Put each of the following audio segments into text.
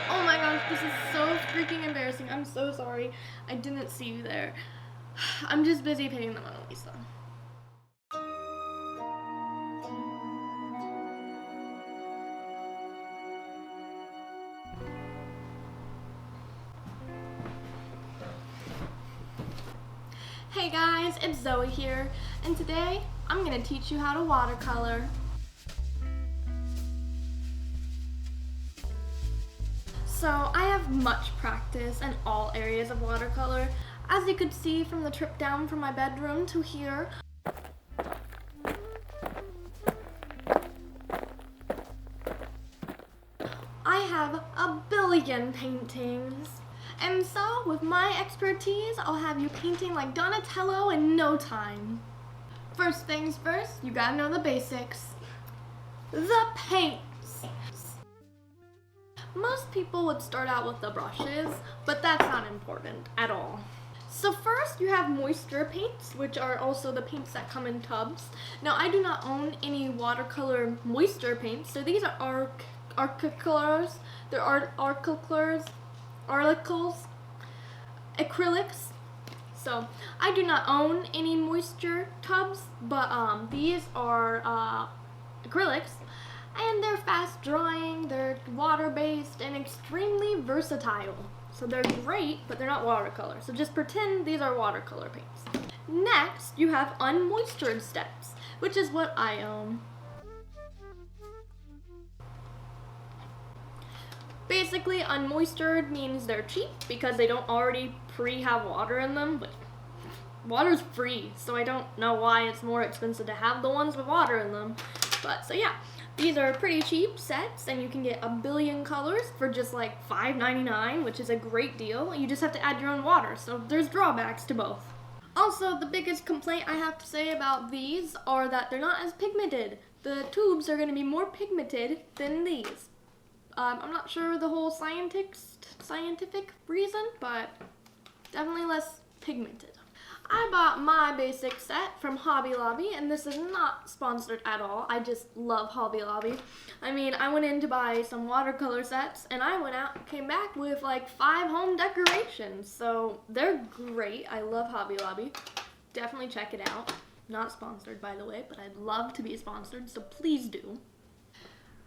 Oh my gosh, this is so freaking embarrassing. I'm so sorry. I didn't see you there. I'm just busy painting the Mona Lisa. Hey guys, it's Zoe here, and today I'm going to teach you how to watercolor. So I have much practice in all areas of watercolor. As you could see from the trip down from my bedroom to here, I have a billion paintings. And so, with my expertise, I'll have you painting like Donatello in no time. First things first, you gotta know the basics. The paints. Most people would start out with the brushes, but that's not important at all. So first, you have moisture paints, which are also the paints that come in tubs. Now, I do not own any watercolor moisture paints, so these are Watercolors. They're Watercolors. Articles, acrylics. So I do not own any moisture tubs, but these are acrylics, and they're fast drying, they're water based, and extremely versatile. So they're great, but they're not watercolor. So just pretend these are watercolor paints. Next, you have unmoistured steps, which is what I own. Basically, unmoistured means they're cheap because they don't already have water in them, but water's free, so I don't know why it's more expensive to have the ones with water in them. But, so yeah, these are pretty cheap sets, and you can get a billion colors for just like $5.99, which is a great deal. You just have to add your own water, so there's drawbacks to both. Also, the biggest complaint I have to say about these are that they're not as pigmented. The tubes are going to be more pigmented than these. I'm not sure the whole scientific reason, but definitely less pigmented. I bought my basic set from Hobby Lobby, and this is not sponsored at all. I just love Hobby Lobby. I mean, I went in to buy some watercolor sets, and I came back with like 5 home decorations. So they're great. I love Hobby Lobby. Definitely check it out. Not sponsored, by the way, but I'd love to be sponsored, so please do.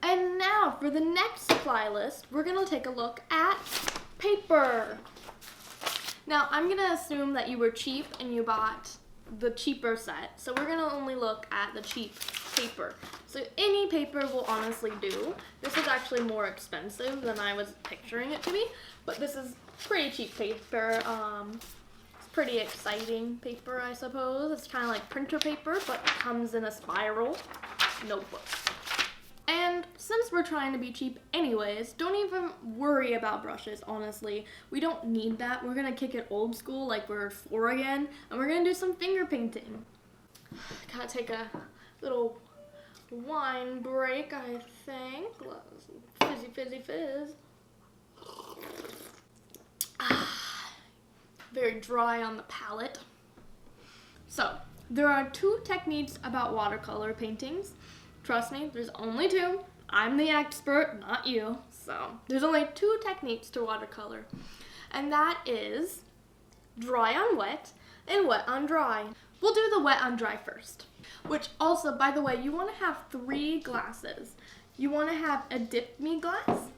And now for the next supply list, we're going to take a look at paper. Now, I'm going to assume that you were cheap and you bought the cheaper set. So we're going to only look at the cheap paper. So any paper will honestly do. This is actually more expensive than I was picturing it to be. But this is pretty cheap paper. It's pretty exciting paper, I suppose. It's kind of like printer paper, but it comes in a spiral notebook. And since we're trying to be cheap anyways, don't even worry about brushes, honestly. We don't need that. We're gonna kick it old school like we're 4 again, and we're gonna do some finger painting. Gotta take a little wine break, I think. Fizzy fizz. Very dry on the palette. So, there are 2 techniques about watercolor paintings. Trust me, there's only 2. I'm the expert, not you. So there's only 2 techniques to watercolor. And that is dry on wet and wet on dry. We'll do the wet on dry first. Which also, by the way, you want to have 3 glasses. You want to have a dip me glass,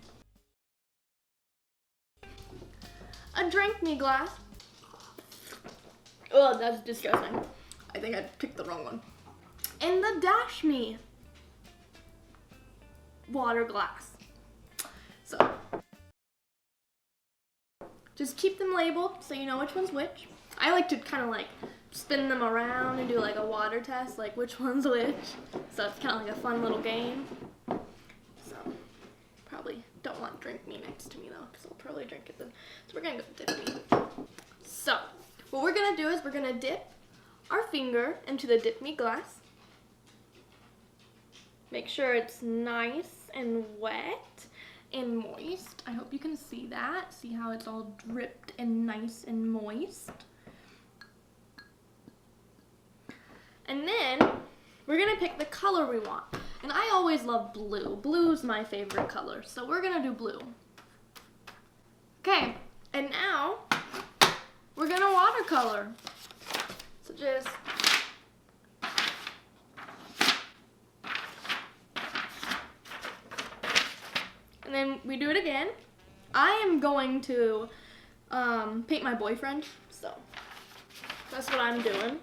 a drink me glass. Oh, that's disgusting. I think I picked the wrong one. And the dash me water glass. So just keep them labeled so you know which one's which. I like to kind of like spin them around and do like a water test, like which one's which. So it's kind of like a fun little game. So probably don't want drink me next to me though, because I'll probably drink it then. So we're gonna go dip me. So what we're gonna do is we're gonna dip our finger into the dip me glass. Make sure it's nice and wet and moist. I hope you can see that. See how it's all dripped and nice and moist. And then we're gonna pick the color we want. And I always love blue. Blue's my favorite color, so we're gonna do blue. Okay, and now we're gonna watercolor. So just and then we do it again. I am going to paint my boyfriend, so that's what I'm doing.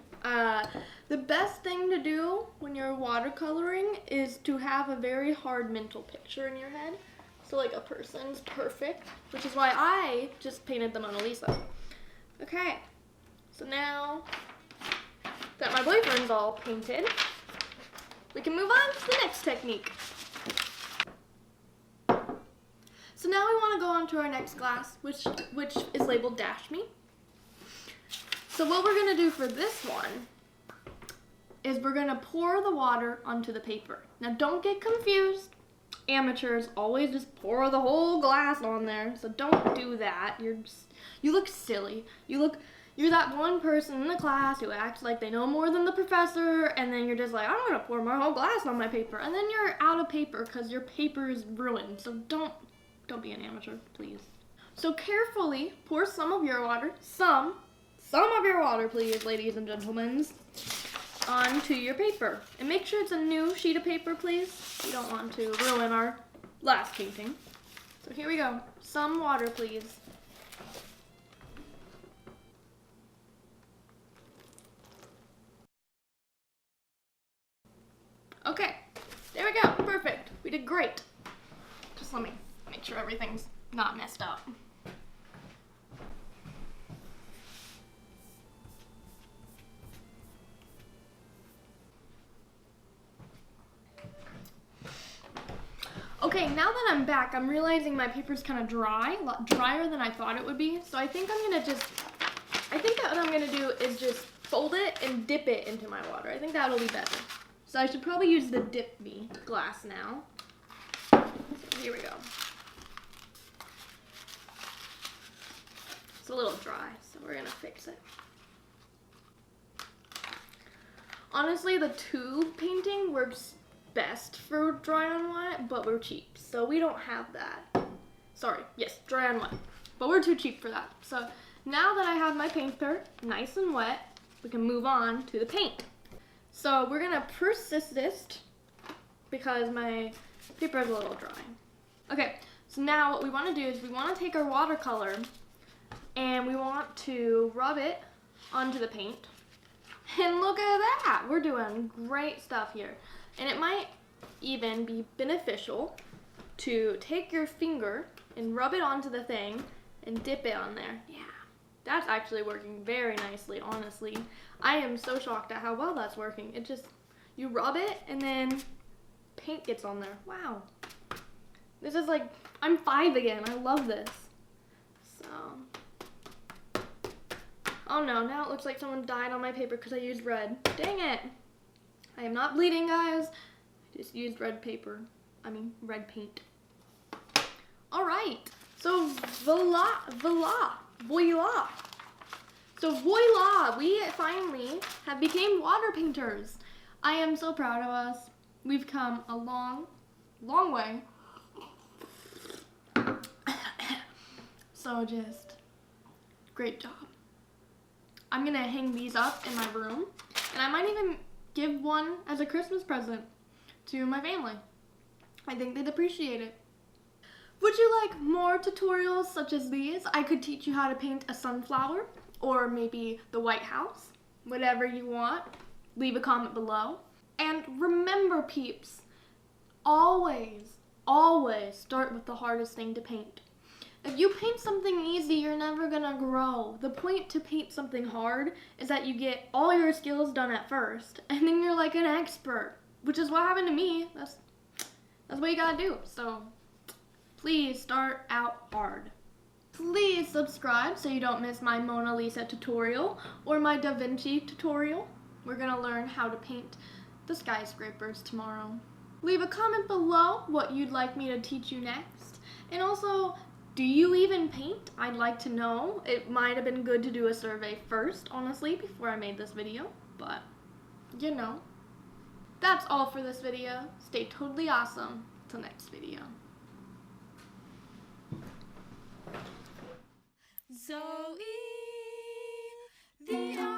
The best thing to do when you're watercoloring is to have a very hard mental picture in your head. So like a person's perfect, which is why I just painted the Mona Lisa. Okay, so now that my boyfriend's all painted, we can move on to the next technique. So now we want to go on to our next glass, which is labeled Dash Me. So what we're going to do for this one is we're going to pour the water onto the paper. Now don't get confused. Amateurs always just pour the whole glass on there, so don't do that. You look silly. You're that one person in the class who acts like they know more than the professor, and then you're just like, I'm gonna pour my whole glass on my paper, and then you're out of paper because your paper is ruined. So don't be an amateur, please. So carefully pour some of your water, some of your water, please, ladies and gentlemen, onto your paper. And make sure it's a new sheet of paper, please. We don't want to ruin our last painting. So here we go. Some water, please. Okay, there we go. Perfect. We did great. Just let me make sure everything's not messed up. Okay, now that I'm back, I'm realizing my paper's kind of dry, a lot drier than I thought it would be. So I think that what I'm gonna do is just fold it and dip it into my water. I think that'll be better. So I should probably use the Dip Me glass now. So here we go. It's a little dry, so we're gonna fix it. Honestly, the tube painting works best for dry on wet, but we're cheap, so we don't have that. Sorry, yes, dry on wet, but we're too cheap for that. So now that I have my paper nice and wet, we can move on to the paint. So we're gonna persist because my paper is a little dry. Okay, so now what we want to do is we want to take our watercolor and we want to rub it onto the paint. And look at that, we're doing great stuff here. And it might even be beneficial to take your finger and rub it onto the thing and dip it on there. Yeah, that's actually working very nicely, honestly. I am so shocked at how well that's working. It just, you rub it and then paint gets on there. Wow. This is like, I'm 5 again. I love this. So, oh no, now it looks like someone died on my paper because I used red. Dang it. I am not bleeding, guys. I just used red paper. Red paint. All right. So, voila. So, voila, we finally have became water painters. I am so proud of us. We've come a long, long way. So, just great job. I'm gonna hang these up in my room, and I might even give one as a Christmas present to my family. I think they'd appreciate it. Would you like more tutorials such as these? I could teach you how to paint a sunflower or maybe the White House. Whatever you want, leave a comment below. And remember, peeps, always start with the hardest thing to paint. If you paint something easy, you're never gonna grow. The point to paint something hard is that you get all your skills done at first, and then you're like an expert, which is what happened to me. That's what you gotta do. So please start out hard. Please subscribe so you don't miss my Mona Lisa tutorial or my Da Vinci tutorial. We're gonna learn how to paint the skyscrapers tomorrow. Leave a comment below what you'd like me to teach you next. And also, do you even paint? I'd like to know. It might have been good to do a survey first, honestly, before I made this video, but you know. That's all for this video. Stay totally awesome. Till next video. Zoe, the